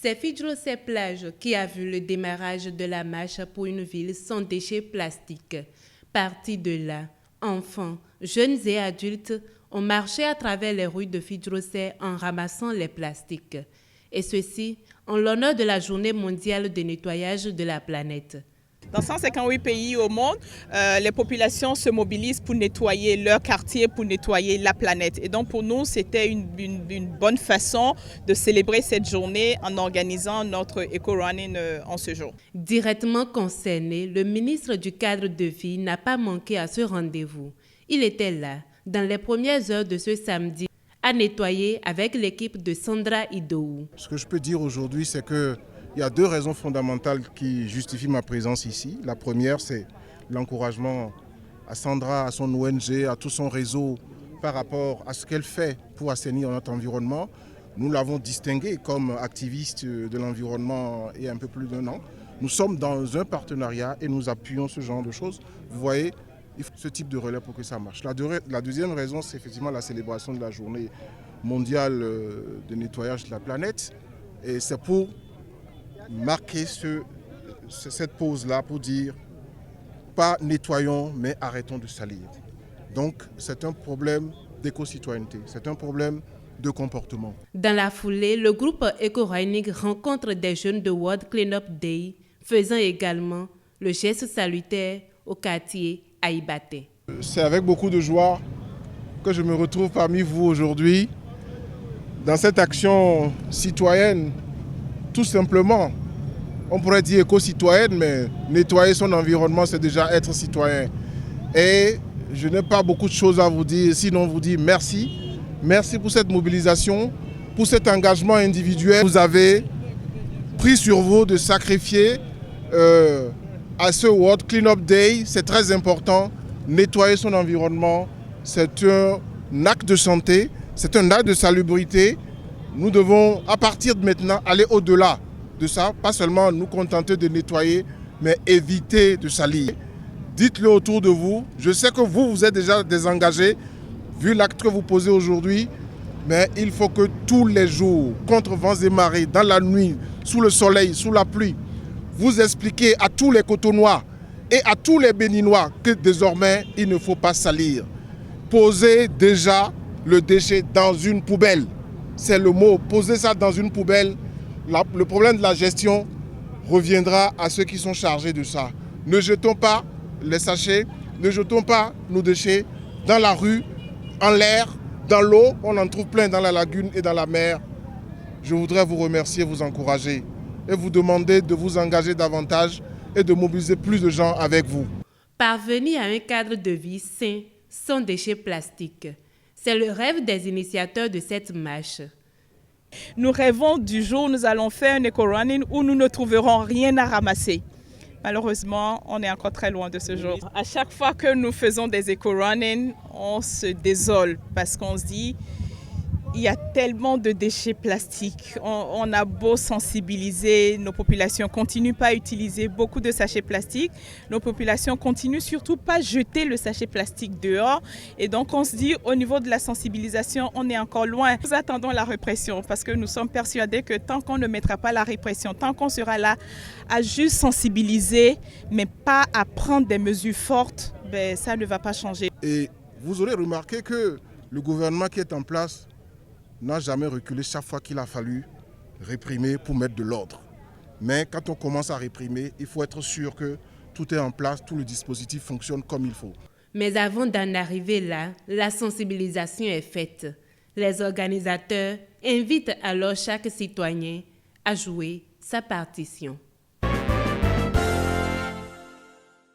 C'est Fidjrosey Plage qui a vu le démarrage de la marche pour une ville sans déchets plastiques. Partis de là, enfants, jeunes et adultes ont marché à travers les rues de Fidjrosey en ramassant les plastiques. Et ceci en l'honneur de la Journée mondiale de nettoyage de la planète. Dans 158 pays au monde, les populations se mobilisent pour nettoyer leur quartier, pour nettoyer la planète. Et donc pour nous, c'était une bonne façon de célébrer cette journée en organisant notre éco-running en ce jour. Directement concerné, le ministre du Cadre de Vie n'a pas manqué à ce rendez-vous. Il était là, dans les premières heures de ce samedi, à nettoyer avec l'équipe de Sandra Idowu. Ce que je peux dire aujourd'hui, c'est que il y a deux raisons fondamentales qui justifient ma présence ici. La première, c'est l'encouragement à Sandra, à son ONG, à tout son réseau par rapport à ce qu'elle fait pour assainir notre environnement. Nous l'avons distinguée comme activiste de l'environnement il y a un peu plus d'1 an. Nous sommes dans un partenariat et nous appuyons ce genre de choses. Vous voyez, il faut ce type de relais pour que ça marche. La deuxième raison, c'est effectivement la célébration de la journée mondiale de nettoyage de la planète. Et c'est pour marquer cette pause-là pour dire pas nettoyons mais arrêtons de salir. Donc c'est un problème d'éco-citoyenneté, c'est un problème de comportement. Dans la foulée, le groupe Eco-Running rencontre des jeunes de World Cleanup Day, faisant également le geste salutaire au quartier Aïbaté. C'est avec beaucoup de joie que je me retrouve parmi vous aujourd'hui dans cette action citoyenne. Tout simplement, on pourrait dire éco-citoyenne, mais nettoyer son environnement, c'est déjà être citoyen. Et je n'ai pas beaucoup de choses à vous dire, sinon vous dire merci. Merci pour cette mobilisation, pour cet engagement individuel. Vous avez pris sur vous de sacrifier à ce World Cleanup Day. C'est très important. Nettoyer son environnement, c'est un acte de santé, c'est un acte de salubrité. Nous devons, à partir de maintenant, aller au-delà de ça. Pas seulement nous contenter de nettoyer, mais éviter de salir. Dites-le autour de vous. Je sais que vous êtes déjà désengagés, vu l'acte que vous posez aujourd'hui. Mais il faut que tous les jours, contre vents et marées, dans la nuit, sous le soleil, sous la pluie, vous expliquez à tous les Cotonois et à tous les Béninois que désormais, il ne faut pas salir. Posez déjà le déchet dans une poubelle. C'est le mot, posez ça dans une poubelle. Le problème de la gestion reviendra à ceux qui sont chargés de ça. Ne jetons pas les sachets, ne jetons pas nos déchets dans la rue, en l'air, dans l'eau. On en trouve plein dans la lagune et dans la mer. Je voudrais vous remercier, vous encourager et vous demander de vous engager davantage et de mobiliser plus de gens avec vous. Parvenir à un cadre de vie sain, sans déchets plastiques. C'est le rêve des initiateurs de cette marche. Nous rêvons du jour où nous allons faire un éco-running où nous ne trouverons rien à ramasser. Malheureusement, on est encore très loin de ce jour. À chaque fois que nous faisons des éco-running, on se désole parce qu'on se dit il y a tellement de déchets plastiques. On a beau sensibiliser, nos populations ne continuent pas à utiliser beaucoup de sachets plastiques. Nos populations continuent surtout pas à jeter le sachet plastique dehors. Et donc on se dit au niveau de la sensibilisation, on est encore loin. Nous attendons la répression parce que nous sommes persuadés que tant qu'on ne mettra pas la répression, tant qu'on sera là à juste sensibiliser, mais pas à prendre des mesures fortes, ben, ça ne va pas changer. Et vous aurez remarqué que le gouvernement qui est en place n'a jamais reculé chaque fois qu'il a fallu réprimer pour mettre de l'ordre. Mais quand on commence à réprimer, il faut être sûr que tout est en place, tout le dispositif fonctionne comme il faut. Mais avant d'en arriver là, la sensibilisation est faite. Les organisateurs invitent alors chaque citoyen à jouer sa partition.